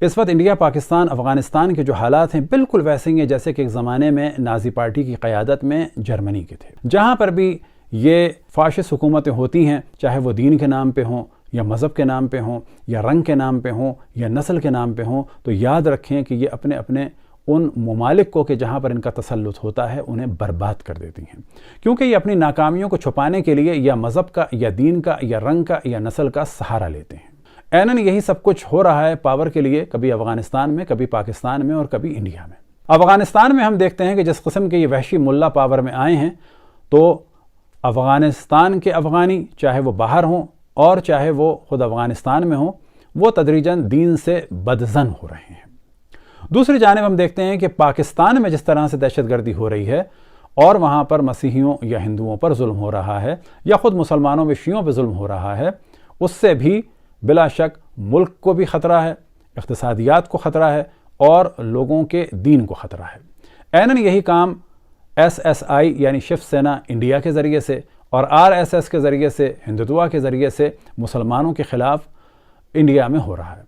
اس وقت انڈیا پاکستان افغانستان کے جو حالات ہیں بالکل ویسے ہی ہیں جیسے کہ ایک زمانے میں نازی پارٹی کی قیادت میں جرمنی کے تھے. جہاں پر بھی یہ فاشسٹ حکومتیں ہوتی ہیں، چاہے وہ دین کے نام پہ ہوں یا مذہب کے نام پہ ہوں یا رنگ کے نام پہ ہوں یا نسل کے نام پہ ہوں، تو یاد رکھیں کہ یہ اپنے اپنے ان ممالک کو کہ جہاں پر ان کا تسلط ہوتا ہے انہیں برباد کر دیتی ہیں، کیونکہ یہ اپنی ناکامیوں کو چھپانے کے لیے یا مذہب کا یا دین کا یا رنگ کا یا نسل کا سہارا لیتے ہیں. اینن یہی سب کچھ ہو رہا ہے پاور کے لیے، کبھی افغانستان میں، کبھی پاکستان میں اور کبھی انڈیا میں. افغانستان میں ہم دیکھتے ہیں کہ جس قسم کے یہ وحشی ملا پاور میں آئے ہیں تو افغانستان کے افغانی، چاہے وہ باہر ہوں اور چاہے وہ خود افغانستان میں ہوں، وہ تدریجاً دین سے بدظن ہو رہے ہیں. دوسری جانب ہم دیکھتے ہیں کہ پاکستان میں جس طرح سے دہشت گردی ہو رہی ہے اور وہاں پر مسیحیوں یا ہندوؤں پر ظلم ہو رہا ہے یا خود مسلمانوں میں شیعوں پہ ظلم ہو رہا ہے، اس سے بھی بلا شک ملک کو بھی خطرہ ہے، اقتصادیات کو خطرہ ہے اور لوگوں کے دین کو خطرہ ہے. اینن یہی کام SSI یعنی شیو سینا انڈیا کے ذریعے سے اور RSS کے ذریعے سے، ہندوتوا کے ذریعے سے مسلمانوں کے خلاف انڈیا میں ہو رہا ہے.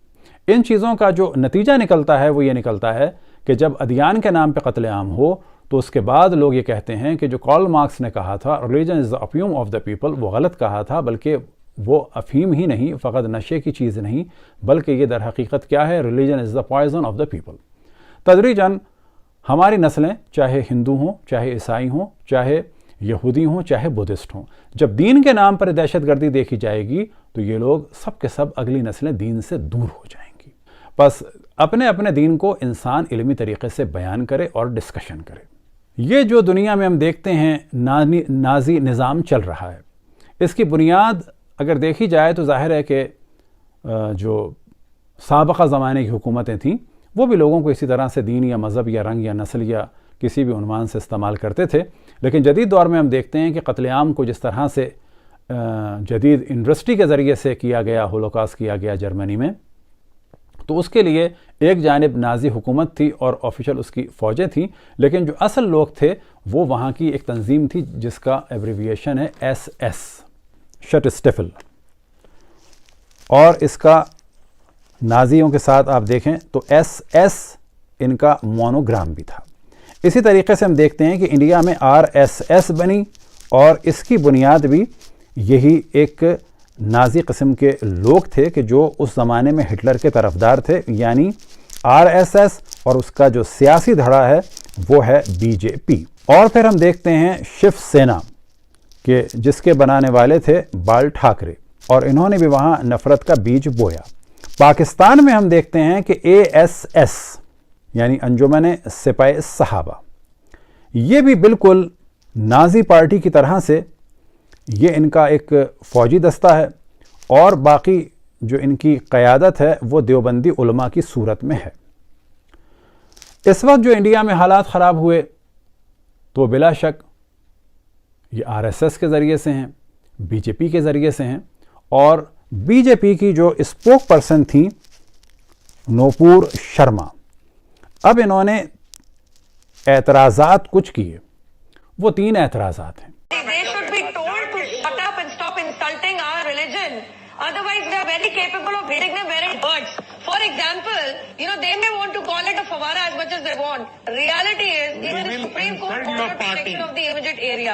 ان چیزوں کا جو نتیجہ نکلتا ہے وہ یہ نکلتا ہے کہ جب ادیان کے نام پہ قتل عام ہو تو اس کے بعد لوگ یہ کہتے ہیں کہ جو کارل مارکس نے کہا تھا religion is the opium of the people، وہ غلط کہا تھا، بلکہ وہ افہیم ہی نہیں، فقط نشے کی چیز نہیں، بلکہ یہ در حقیقت کیا ہے، religion is the poison of the people. تدریجاً ہماری نسلیں چاہے ہندو ہوں، چاہے عیسائی ہوں، چاہے یہودی ہوں، چاہے بدھسٹ ہوں، جب دین کے نام پر دہشت گردی دیکھی جائے گی تو یہ لوگ سب کے سب اگلی نسلیں دین سے دور ہو جائیں گی. بس اپنے اپنے دین کو انسان علمی طریقے سے بیان کرے اور ڈسکشن کرے. یہ جو دنیا میں ہم دیکھتے ہیں نازی نظام چل رہا ہے، اس کی بنیاد اگر دیکھی جائے تو ظاہر ہے کہ جو سابقہ زمانے کی حکومتیں تھیں وہ بھی لوگوں کو اسی طرح سے دین یا مذہب یا رنگ یا نسل یا کسی بھی عنوان سے استعمال کرتے تھے. لیکن جدید دور میں ہم دیکھتے ہیں کہ قتل عام کو جس طرح سے جدید انڈسٹری کے ذریعے سے کیا گیا، ہولوکاسٹ کیا گیا جرمنی میں، تو اس کے لیے ایک جانب نازی حکومت تھی اور آفیشل اس کی فوجیں تھیں، لیکن جو اصل لوگ تھے وہ وہاں کی ایک تنظیم تھی جس کا ایبریویشن ہے SS شٹسٹیفل، اور اس کا نازیوں کے ساتھ آپ دیکھیں تو SS ان کا مونوگرام بھی تھا. اسی طریقے سے ہم دیکھتے ہیں کہ انڈیا میں RSS بنی اور اس کی بنیاد بھی یہی ایک نازی قسم کے لوگ تھے کہ جو اس زمانے میں ہٹلر کے طرفدار تھے، یعنی RSS، اور اس کا جو سیاسی دھڑا ہے وہ ہے BJP. اور پھر ہم دیکھتے ہیں شیو سینا کہ جس کے بنانے والے تھے بال ٹھاکرے، اور انہوں نے بھی وہاں نفرت کا بیج بویا. پاکستان میں ہم دیکھتے ہیں کہ ASS یعنی انجمن سپاہی صحابہ، یہ بھی بالکل نازی پارٹی کی طرح سے یہ ان کا ایک فوجی دستہ ہے، اور باقی جو ان کی قیادت ہے وہ دیوبندی علماء کی صورت میں ہے. اس وقت جو انڈیا میں حالات خراب ہوئے تو بلا شک یہ RSS کے ذریعے سے ہیں، BJP کے ذریعے سے ہیں، اور BJP کی جو اسپوک پرسن تھیں نوپور شرما، اب انہوں نے اعتراضات کچھ کیے. وہ 3 اعتراضات ہیں. Otherwise, they are very capable of hitting them where it hurts. For example, they may want to call it a favara as much as they want. Reality is, even the Supreme Court ordered protection of the immediate area.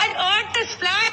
and earth is flat.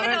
with her.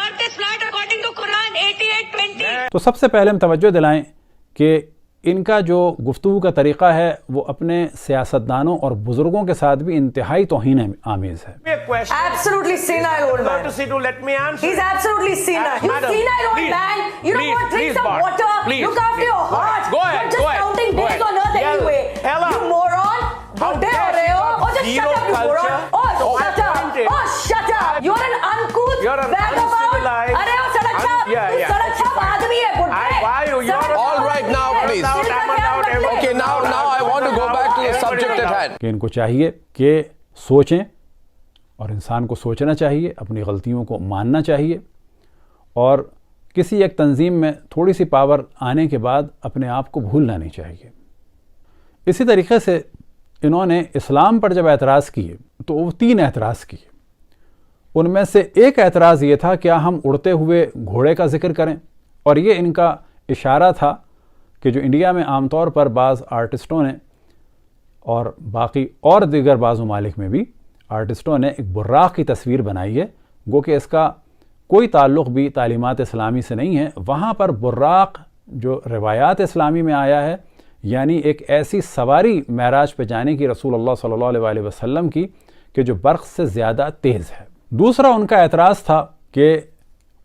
earth is flat according to Quran 88:20. تو سب سے پہلے ہم توجہ دلائیں کہ ان کا جو گفتگو کا طریقہ ہے وہ اپنے سیاستدانوں اور بزرگوں کے ساتھ بھی انتہائی توہین آمیز ہے. Absolutely senile old man. Let me answer. He's absolutely senile. You senile old man. You know what? Drink some water. Look after your heart. You're just counting days on earth anyway. You moron. How dare you? Oh, just shut up, you moron. Oh, shut up. Oh, shut up. You're an uncouth vagabond. Arey, oh, sadachap. Tu sadachap aadmi hai, budde. All right, now please. Okay, now I want to go back to the subject at hand. کہ ان کو چاہیے کہ سوچیں، اور انسان کو سوچنا چاہیے، اپنی غلطیوں کو ماننا چاہیے، اور کسی ایک تنظیم میں تھوڑی سی پاور آنے کے بعد اپنے آپ کو بھولنا نہیں چاہیے۔ اسی طریقے سے انہوں نے اسلام پر جب اعتراض کیے تو وہ 3 اعتراض کیے۔ ان میں سے ایک اعتراض یہ تھا کیا ہم اڑتے ہوئے گھوڑے کا ذکر کریں، اور یہ ان کا اشارہ تھا کہ جو انڈیا میں عام طور پر بعض آرٹسٹوں نے اور باقی اور دیگر بعض ممالک میں بھی آرٹسٹوں نے ایک براق کی تصویر بنائی ہے، گو کہ اس کا کوئی تعلق بھی تعلیمات اسلامی سے نہیں ہے۔ وہاں پر براق جو روایات اسلامی میں آیا ہے، یعنی ایک ایسی سواری معراج پہ جانے کی رسول اللہ صلی اللہ علیہ وسلم کی کہ جو برق سے زیادہ تیز ہے۔ دوسرا ان کا اعتراض تھا کہ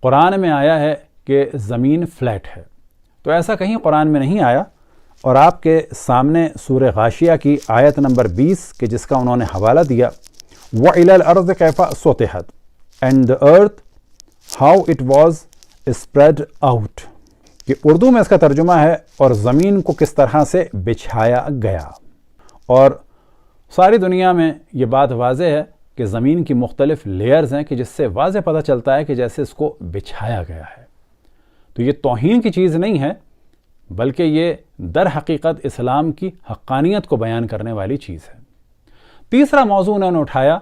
قرآن میں آیا ہے کہ زمین فلیٹ ہے، تو ایسا کہیں قرآن میں نہیں آیا، اور آپ کے سامنے سورہ غاشیہ کی آیت نمبر 20 کہ جس کا انہوں نے حوالہ دیا، وَإِلَى الْأَرْضِ كَيْفَ سُطِحَتْ and the earth how it was spread out، کہ اردو میں اس کا ترجمہ ہے اور زمین کو کس طرح سے بچھایا گیا۔ اور ساری دنیا میں یہ بات واضح ہے کہ زمین کی مختلف لیئرز ہیں کہ جس سے واضح پتہ چلتا ہے کہ جیسے اس کو بچھایا گیا ہے۔ تو یہ توہین کی چیز نہیں ہے، بلکہ یہ در حقیقت اسلام کی حقانیت کو بیان کرنے والی چیز ہے۔ تیسرا موضوع انہوں نے اٹھایا،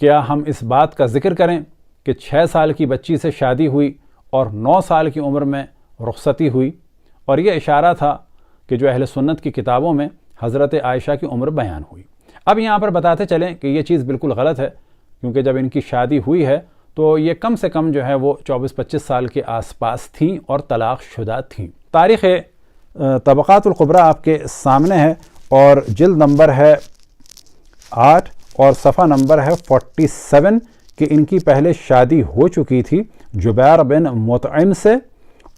کیا ہم اس بات کا ذکر کریں کہ 6 سال کی بچی سے شادی ہوئی اور 9 سال کی عمر میں رخصتی ہوئی، اور یہ اشارہ تھا کہ جو اہل سنت کی کتابوں میں حضرت عائشہ کی عمر بیان ہوئی۔ اب یہاں پر بتاتے چلیں کہ یہ چیز بالکل غلط ہے، کیونکہ جب ان کی شادی ہوئی ہے تو یہ کم سے کم جو ہے وہ 24-25 سال کے آس پاس تھیں اور طلاق شدہ تھیں۔ تاریخ طبقات الکبریٰ آپ کے سامنے ہے، اور جلد نمبر ہے 8 اور صفحہ نمبر ہے 47 کہ ان کی پہلے شادی ہو چکی تھی جبیر بن مطعم سے،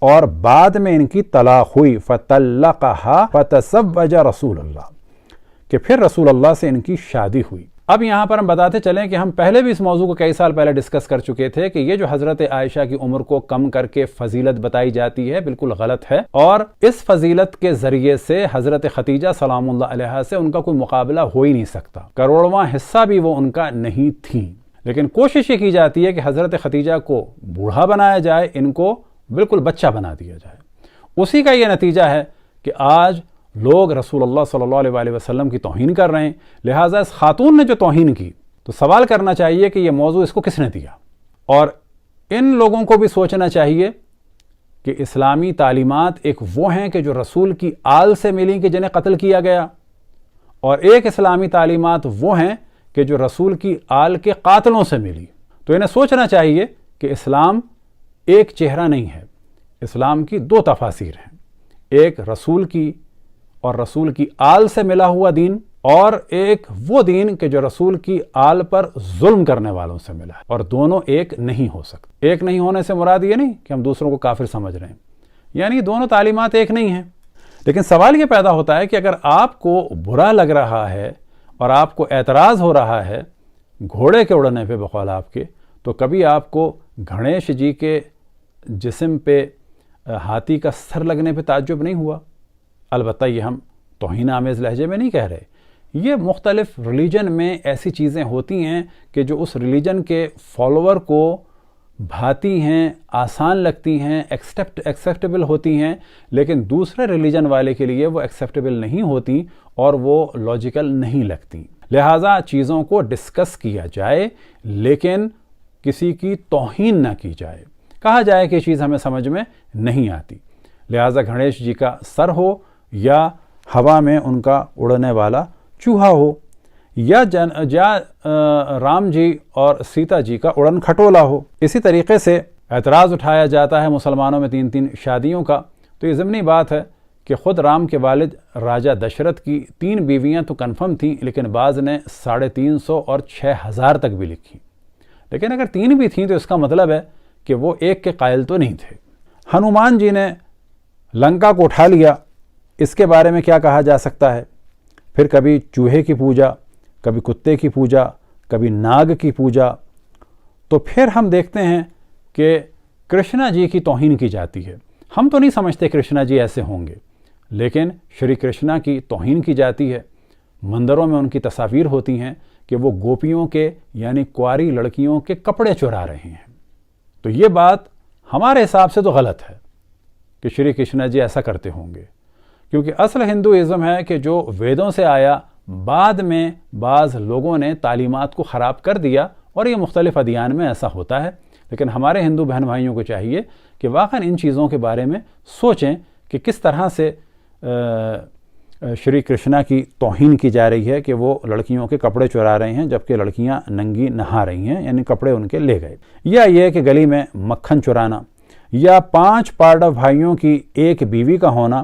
اور بعد میں ان کی طلاق ہوئی، فَطَلَّقَهَا فَتَزَوَّجَ رسول اللہ، کہ پھر رسول اللہ سے ان کی شادی ہوئی۔ اب یہاں پر ہم بتاتے چلیں کہ ہم پہلے بھی اس موضوع کو کئی سال پہلے ڈسکس کر چکے تھے کہ یہ جو حضرت عائشہ کی عمر کو کم کر کے فضیلت بتائی جاتی ہے بالکل غلط ہے، اور اس فضیلت کے ذریعے سے حضرت خدیجہ سلام اللہ علیہا سے ان کا کوئی مقابلہ ہو ہی نہیں سکتا، کروڑواں حصہ بھی وہ ان کا نہیں تھیں۔ لیکن کوشش یہ کی جاتی ہے کہ حضرت خدیجہ کو بوڑھا بنایا جائے، ان کو بالکل بچہ بنا دیا جائے۔ اسی کا یہ نتیجہ ہے کہ آج لوگ رسول اللہ صلی اللہ علیہ وسلم کی توہین کر رہے ہیں۔ لہٰذا اس خاتون نے جو توہین کی تو سوال کرنا چاہیے کہ یہ موضوع اس کو کس نے دیا، اور ان لوگوں کو بھی سوچنا چاہیے کہ اسلامی تعلیمات ایک وہ ہیں کہ جو رسول کی آل سے ملی کہ جنہیں قتل کیا گیا، اور ایک اسلامی تعلیمات وہ ہیں کہ جو رسول کی آل کے قاتلوں سے ملی۔ تو انہیں سوچنا چاہیے کہ اسلام ایک چہرہ نہیں ہے، اسلام کی 2 تفاسیر ہیں، ایک رسول کی اور رسول کی آل سے ملا ہوا دین، اور ایک وہ دین کہ جو رسول کی آل پر ظلم کرنے والوں سے ملا ہے، اور دونوں ایک نہیں ہو سکتے۔ ایک نہیں ہونے سے مراد یہ نہیں کہ ہم دوسروں کو کافر سمجھ رہے ہیں، یعنی دونوں تعلیمات ایک نہیں ہیں۔ لیکن سوال یہ پیدا ہوتا ہے کہ اگر آپ کو برا لگ رہا ہے اور آپ کو اعتراض ہو رہا ہے گھوڑے کے اڑنے پہ بقول آپ کے، تو کبھی آپ کو گنیش جی کے جسم پہ ہاتھی کا سر لگنے پہ تعجب نہیں ہوا؟ البتہ یہ ہم توہین آمیز لہجے میں نہیں کہہ رہے، یہ مختلف ریلیجن میں ایسی چیزیں ہوتی ہیں کہ جو اس ریلیجن کے فالوور کو بھاتی ہیں، آسان لگتی ہیں، ایکسیپٹیبل ہوتی ہیں، لیکن دوسرے ریلیجن والے کے لیے وہ ایکسیپٹیبل نہیں ہوتی اور وہ لاجیکل نہیں لگتی۔ لہٰذا چیزوں کو ڈسکس کیا جائے، لیکن کسی کی توہین نہ کی جائے، کہا جائے کہ یہ چیز ہمیں سمجھ میں نہیں آتی۔ لہٰذا گنیش جی کا سر ہو یا ہوا میں ان کا اڑنے والا چوہا ہو، یا رام جی اور سیتا جی کا اڑن کھٹولا ہو۔ اسی طریقے سے اعتراض اٹھایا جاتا ہے مسلمانوں میں 3 شادیوں کا، تو یہ ضمنی بات ہے کہ خود رام کے والد راجہ دشرت کی 3 بیویاں تو کنفرم تھیں، لیکن بعض نے 350 اور 6000 تک بھی لکھی۔ لیکن اگر 3 بھی تھیں تو اس کا مطلب ہے کہ وہ ایک کے قائل تو نہیں تھے۔ ہنومان جی نے لنکا کو اٹھا لیا، اس کے بارے میں کیا کہا جا سکتا ہے؟ پھر کبھی چوہے کی پوجا، کبھی کتے کی پوجا، کبھی ناگ کی پوجا۔ تو پھر ہم دیکھتے ہیں کہ کرشنا جی کی توہین کی جاتی ہے۔ ہم تو نہیں سمجھتے کرشنا جی ایسے ہوں گے، لیکن شری کرشنا کی توہین کی جاتی ہے۔ مندروں میں ان کی تصاویر ہوتی ہیں کہ وہ گوپیوں کے یعنی کنواری لڑکیوں کے کپڑے چرا رہے ہیں۔ تو یہ بات ہمارے حساب سے تو غلط ہے کہ شری کرشنا جی ایسا کرتے ہوں گے، کیونکہ اصل ہندوازم ہے کہ جو ویدوں سے آیا، بعد میں بعض لوگوں نے تعلیمات کو خراب کر دیا، اور یہ مختلف ادیان میں ایسا ہوتا ہے۔ لیکن ہمارے ہندو بہن بھائیوں کو چاہیے کہ واقعاً ان چیزوں کے بارے میں سوچیں کہ کس طرح سے شری کرشنا کی توہین کی جا رہی ہے کہ وہ لڑکیوں کے کپڑے چرا رہے ہیں جبکہ لڑکیاں ننگی نہا رہی ہیں، یعنی کپڑے ان کے لے گئے، یا یہ کہ گلی میں مکھن چرانا، یا 5 پارڈو بھائیوں کی ایک بیوی کا ہونا،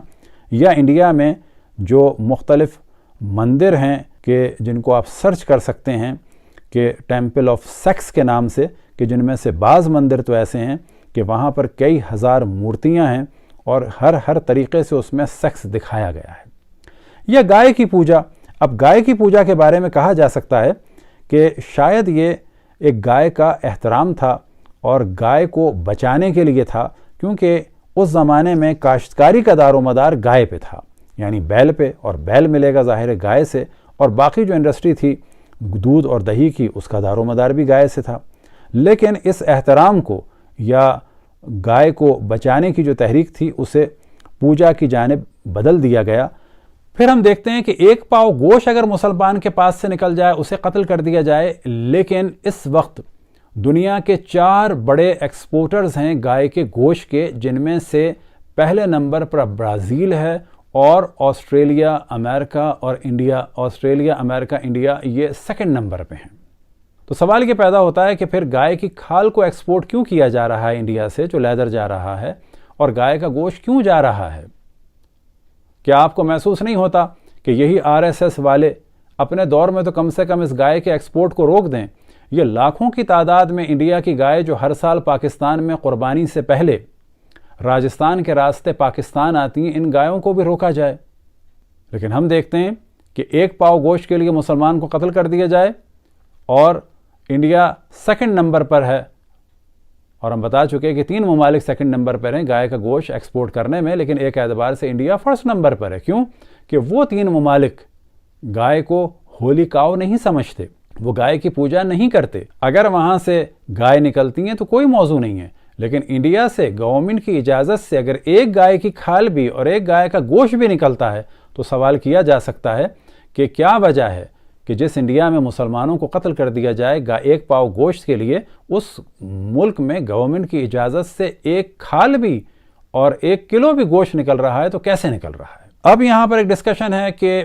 یا انڈیا میں جو مختلف مندر ہیں کہ جن کو آپ سرچ کر سکتے ہیں کہ ٹیمپل آف سیکس کے نام سے، کہ جن میں سے بعض مندر تو ایسے ہیں کہ وہاں پر کئی ہزار مورتیاں ہیں اور ہر طریقے سے اس میں سیکس دکھایا گیا ہے، یا گائے کی پوجا۔ اب گائے کی پوجا کے بارے میں کہا جا سکتا ہے کہ شاید یہ ایک گائے کا احترام تھا اور گائے کو بچانے کے لیے تھا، کیونکہ اس زمانے میں کاشتکاری کا دار و مدار گائے پہ تھا، یعنی بیل پہ، اور بیل ملے گا ظاہر ہے گائے سے، اور باقی جو انڈسٹری تھی دودھ اور دہی کی، اس کا دار و مدار بھی گائے سے تھا۔ لیکن اس احترام کو یا گائے کو بچانے کی جو تحریک تھی اسے پوجا کی جانب بدل دیا گیا۔ پھر ہم دیکھتے ہیں کہ 1 پاؤ گوشت اگر مسلمان کے پاس سے نکل جائے اسے قتل کر دیا جائے، لیکن اس وقت دنیا کے 4 بڑے ایکسپورٹرز ہیں گائے کے گوشت کے، جن میں سے پہلے نمبر پر برازیل ہے اور آسٹریلیا، امریکہ اور انڈیا۔ آسٹریلیا، امریکہ، انڈیا یہ 2nd نمبر پہ ہیں۔ تو سوال یہ پیدا ہوتا ہے کہ پھر گائے کی کھال کو ایکسپورٹ کیوں کیا جا رہا ہے انڈیا سے، جو لیدر جا رہا ہے، اور گائے کا گوشت کیوں جا رہا ہے؟ کیا آپ کو محسوس نہیں ہوتا کہ یہی RSS والے اپنے دور میں تو کم سے کم اس گائے کے ایکسپورٹ کو روک دیں؟ یہ لاکھوں کی تعداد میں انڈیا کی گائے جو ہر سال پاکستان میں قربانی سے پہلے راجستھان کے راستے پاکستان آتی ہیں، ان گایوں کو بھی روکا جائے۔ لیکن ہم دیکھتے ہیں کہ 1 پاؤ گوشت کے لیے مسلمان کو قتل کر دیا جائے، اور انڈیا 2nd نمبر پر ہے، اور ہم بتا چکے کہ 3 ممالک 2nd نمبر پر ہیں گائے کا گوشت ایکسپورٹ کرنے میں، لیکن ایک اعتبار سے انڈیا 1st نمبر پر ہے۔ کیوں؟ کہ وہ 3 ممالک گائے کو ہولی کاؤ نہیں سمجھتے، وہ گائے کی پوجا نہیں کرتے۔ اگر وہاں سے گائے نکلتی ہیں تو کوئی موضوع نہیں ہے، لیکن انڈیا سے گورنمنٹ کی اجازت سے اگر ایک گائے کی کھال بھی اور ایک گائے کا گوشت بھی نکلتا ہے تو سوال کیا جا سکتا ہے کہ کیا وجہ ہے کہ جس انڈیا میں مسلمانوں کو قتل کر دیا جائے 1 پاؤ گوشت کے لیے، اس ملک میں گورنمنٹ کی اجازت سے ایک کھال بھی اور 1 کلو بھی گوشت نکل رہا ہے تو کیسے نکل رہا ہے؟ اب یہاں پر ایک ڈسکشن ہے کہ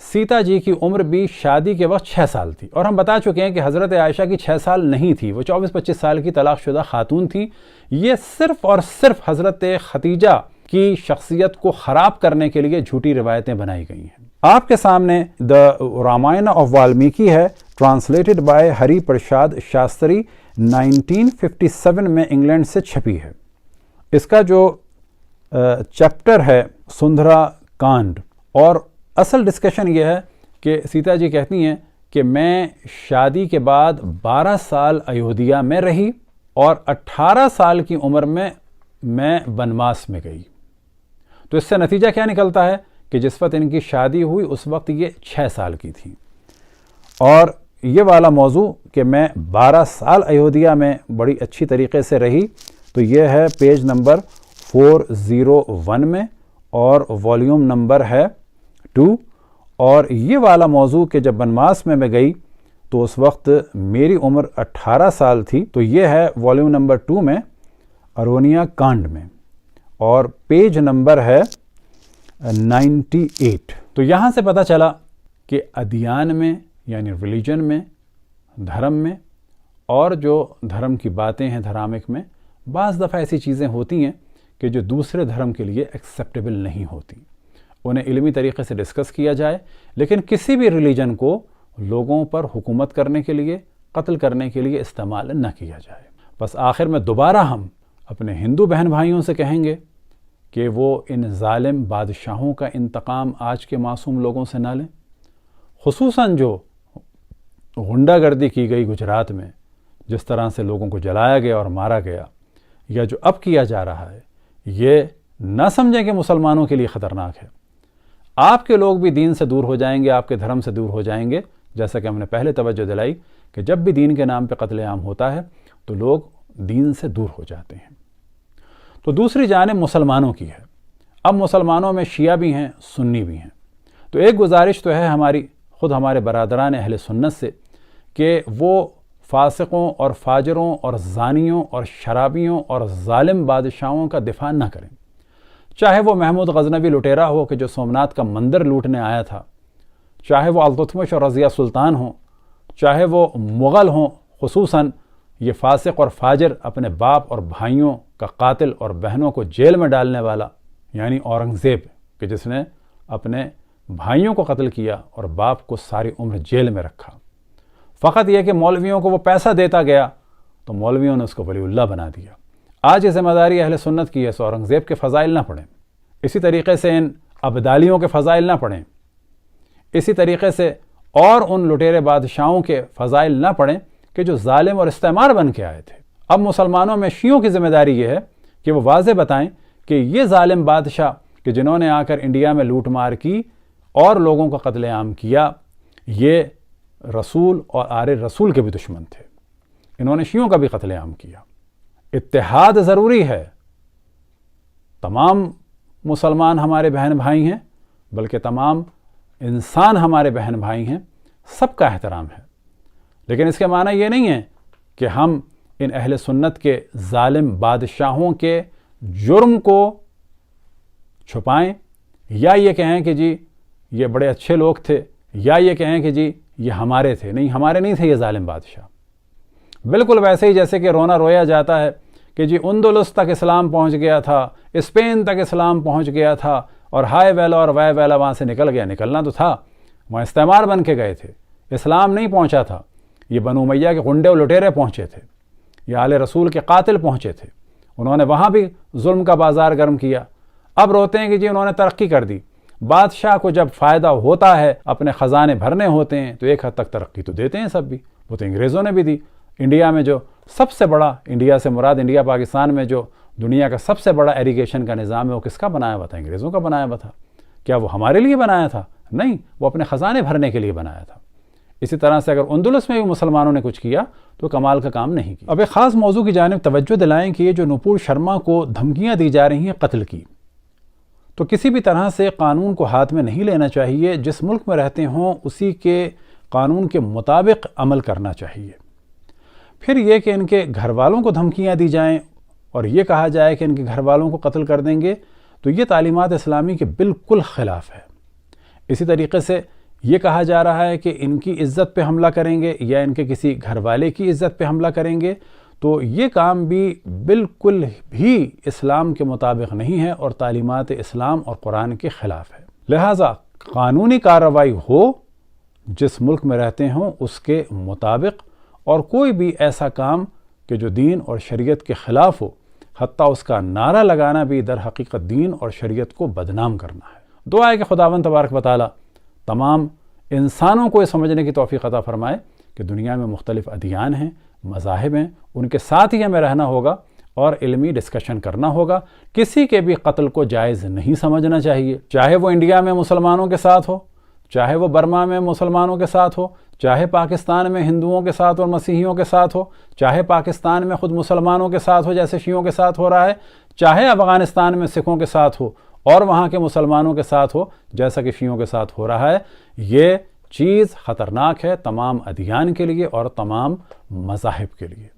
سیتا جی کی عمر بھی شادی کے وقت 6 سال تھی، اور ہم بتا چکے ہیں کہ حضرت عائشہ کی 6 سال نہیں تھی، وہ 24-25 سال کی طلاق شدہ خاتون تھی۔ یہ صرف اور صرف حضرت ختیجہ کی شخصیت کو خراب کرنے کے لیے جھوٹی روایتیں بنائی گئی ہیں۔ آپ کے سامنے دا رامائن آف والمیکی ہے، ٹرانسلیٹڈ بائی ہری پرشاد شاستری، 1957 میں انگلینڈ سے چھپی ہے۔ اس کا جو چیپٹر ہے سندھرا کانڈ، اور اصل ڈسکشن یہ ہے کہ سیتا جی کہتی ہیں کہ میں شادی کے بعد 12 سال ایودھیا میں رہی اور 18 سال کی عمر میں بنواس میں گئی۔ تو اس سے نتیجہ کیا نکلتا ہے کہ جس وقت ان کی شادی ہوئی اس وقت یہ 6 سال کی تھی، اور یہ والا موضوع کہ میں 12 سال ایودھیا میں بڑی اچھی طریقے سے رہی، تو یہ ہے پیج نمبر 401 میں اور والیوم نمبر ہے 2، اور یہ والا موضوع کہ جب بنواس میں گئی تو اس وقت میری عمر 18 سال تھی، تو یہ ہے والیوم نمبر 2 میں ارونیا کانڈ میں، اور پیج نمبر ہے 98۔ تو یہاں سے پتہ چلا کہ ادیان میں یعنی ریلیجن میں، دھرم میں، اور جو دھرم کی باتیں ہیں دھرامک میں، بعض دفعہ ایسی چیزیں ہوتی ہیں کہ جو دوسرے دھرم کے لیے ایکسیپٹیبل نہیں ہوتی، انہیں علمی طریقے سے ڈسکس کیا جائے، لیکن کسی بھی ریلیجن کو لوگوں پر حکومت کرنے کے لیے، قتل کرنے کے لیے استعمال نہ کیا جائے۔ بس آخر میں دوبارہ ہم اپنے ہندو بہن بھائیوں سے کہیں گے کہ وہ ان ظالم بادشاہوں کا انتقام آج کے معصوم لوگوں سے نہ لیں، خصوصاً جو غنڈہ گردی کی گئی گجرات میں، جس طرح سے لوگوں کو جلایا گیا اور مارا گیا، یا جو اب کیا جا رہا ہے، یہ نہ سمجھیں کہ مسلمانوں کے لیے خطرناک ہے۔ آپ کے لوگ بھی دین سے دور ہو جائیں گے، آپ کے دھرم سے دور ہو جائیں گے، جیسا کہ ہم نے پہلے توجہ دلائی کہ جب بھی دین کے نام پہ قتل عام ہوتا ہے تو لوگ دین سے دور ہو جاتے ہیں۔ تو دوسری جانب مسلمانوں کی ہے. اب مسلمانوں میں شیعہ بھی ہیں، سنی بھی ہیں. تو ایک گزارش تو ہے ہمارے برادران اہل سنت سے کہ وہ فاسقوں اور فاجروں اور زانیوں اور شرابیوں اور ظالم بادشاہوں کا دفاع نہ کریں. چاہے وہ محمود غزنوی لٹیرا ہو کہ جو سومنات کا مندر لوٹنے آیا تھا، چاہے وہ التتمش اور رضیہ سلطان ہوں، چاہے وہ مغل ہوں. خصوصاً یہ فاسق اور فاجر اپنے باپ اور بھائیوں کا قاتل اور بہنوں کو جیل میں ڈالنے والا، یعنی اورنگزیب کہ جس نے اپنے بھائیوں کو قتل کیا اور باپ کو ساری عمر جیل میں رکھا. فقط یہ کہ مولویوں کو وہ پیسہ دیتا گیا تو مولویوں نے اس کو ولی اللہ بنا دیا. آج یہ ذمہ داری اہل سنت کی ہے. سو اورنگزیب کے فضائل نہ پڑھیں، اسی طریقے سے ان ابدالیوں کے فضائل نہ پڑھیں، اسی طریقے سے اور ان لٹیرے بادشاہوں کے فضائل نہ پڑھیں کہ جو ظالم اور استعمار بن کے آئے تھے. اب مسلمانوں میں شیعوں کی ذمہ داری یہ ہے کہ وہ واضح بتائیں کہ یہ ظالم بادشاہ کہ جنہوں نے آ کر انڈیا میں لوٹ مار کی اور لوگوں کا قتل عام کیا، یہ رسول اور آل رسول کے بھی دشمن تھے. انہوں نے شیعوں کا بھی قتل عام کیا. اتحاد ضروری ہے. تمام مسلمان ہمارے بہن بھائی ہیں، بلکہ تمام انسان ہمارے بہن بھائی ہیں، سب کا احترام ہے. لیکن اس کے معنی یہ نہیں ہے کہ ہم ان اہل سنت کے ظالم بادشاہوں کے جرم کو چھپائیں، یا یہ کہیں کہ جی یہ بڑے اچھے لوگ تھے، یا یہ کہیں کہ جی یہ ہمارے تھے. نہیں، ہمارے نہیں تھے یہ ظالم بادشاہ. بالکل ویسے ہی جیسے کہ رونا رویا جاتا ہے کہ جی اندلس تک اسلام پہنچ گیا تھا، اسپین تک اسلام پہنچ گیا تھا، اور ہائے ویلا اور وائے ویلا وہاں سے نکل گیا. نکلنا تو تھا، وہاں استعمار بن کے گئے تھے، اسلام نہیں پہنچا تھا. یہ بنو امیہ کے غنڈے و لٹیرے پہنچے تھے، یہ آل رسول کے قاتل پہنچے تھے. انہوں نے وہاں بھی ظلم کا بازار گرم کیا. اب روتے ہیں کہ جی انہوں نے ترقی کر دی. بادشاہ کو جب فائدہ ہوتا ہے، اپنے خزانے بھرنے ہوتے ہیں، تو ایک حد تک ترقی تو دیتے ہیں سب بھی. وہ تو انگریزوں نے بھی دی. انڈیا میں جو سب سے بڑا، انڈیا سے مراد انڈیا پاکستان میں جو دنیا کا سب سے بڑا ایریگیشن کا نظام ہے، وہ کس کا بنایا ہوا تھا؟ انگریزوں کا بنایا ہوا تھا. کیا وہ ہمارے لیے بنایا تھا؟ نہیں، وہ اپنے خزانے بھرنے کے لیے بنایا تھا. اسی طرح سے اگر اندلس میں بھی مسلمانوں نے کچھ کیا تو کمال کا کام نہیں کیا. اب ایک خاص موضوع کی جانب توجہ دلائیں کہ یہ جو نپور شرما کو دھمکیاں دی جا رہی ہیں قتل کی، تو کسی بھی طرح سے قانون کو ہاتھ میں نہیں لینا چاہیے. جس ملک میں رہتے ہوں اسی کے قانون کے مطابق عمل کرنا چاہیے. پھر یہ کہ ان کے گھر والوں کو دھمکیاں دی جائیں اور یہ کہا جائے کہ ان کے گھر والوں کو قتل کر دیں گے، تو یہ تعلیمات اسلامی کے بالکل خلاف ہے. اسی طریقے سے یہ کہا جا رہا ہے کہ ان کی عزت پہ حملہ کریں گے یا ان کے کسی گھر والے کی عزت پہ حملہ کریں گے، تو یہ کام بھی بالکل بھی اسلام کے مطابق نہیں ہے اور تعلیمات اسلام اور قرآن کے خلاف ہے. لہٰذا قانونی کارروائی ہو جس ملک میں رہتے ہوں اس کے مطابق، اور کوئی بھی ایسا کام کہ جو دین اور شریعت کے خلاف ہو، حتیٰ اس کا نعرہ لگانا بھی در حقیقت دین اور شریعت کو بدنام کرنا ہے. دعا ہے کہ خداوند تبارک و تعالی تمام انسانوں کو یہ سمجھنے کی توفیق عطا فرمائے کہ دنیا میں مختلف ادیان ہیں، مذاہب ہیں، ان کے ساتھ ہی ہمیں رہنا ہوگا اور علمی ڈسکشن کرنا ہوگا. کسی کے بھی قتل کو جائز نہیں سمجھنا چاہیے، چاہے وہ انڈیا میں مسلمانوں کے ساتھ ہو، چاہے وہ برما میں مسلمانوں کے ساتھ ہو، چاہے پاکستان میں ہندوؤں کے ساتھ اور مسیحیوں کے ساتھ ہو، چاہے پاکستان میں خود مسلمانوں کے ساتھ ہو جیسے شیعوں کے ساتھ ہو رہا ہے، چاہے افغانستان میں سکھوں کے ساتھ ہو اور وہاں کے مسلمانوں کے ساتھ ہو جیسا کہ شیعوں کے ساتھ ہو رہا ہے. یہ چیز خطرناک ہے تمام ادیان کے لیے اور تمام مذاہب کے لیے.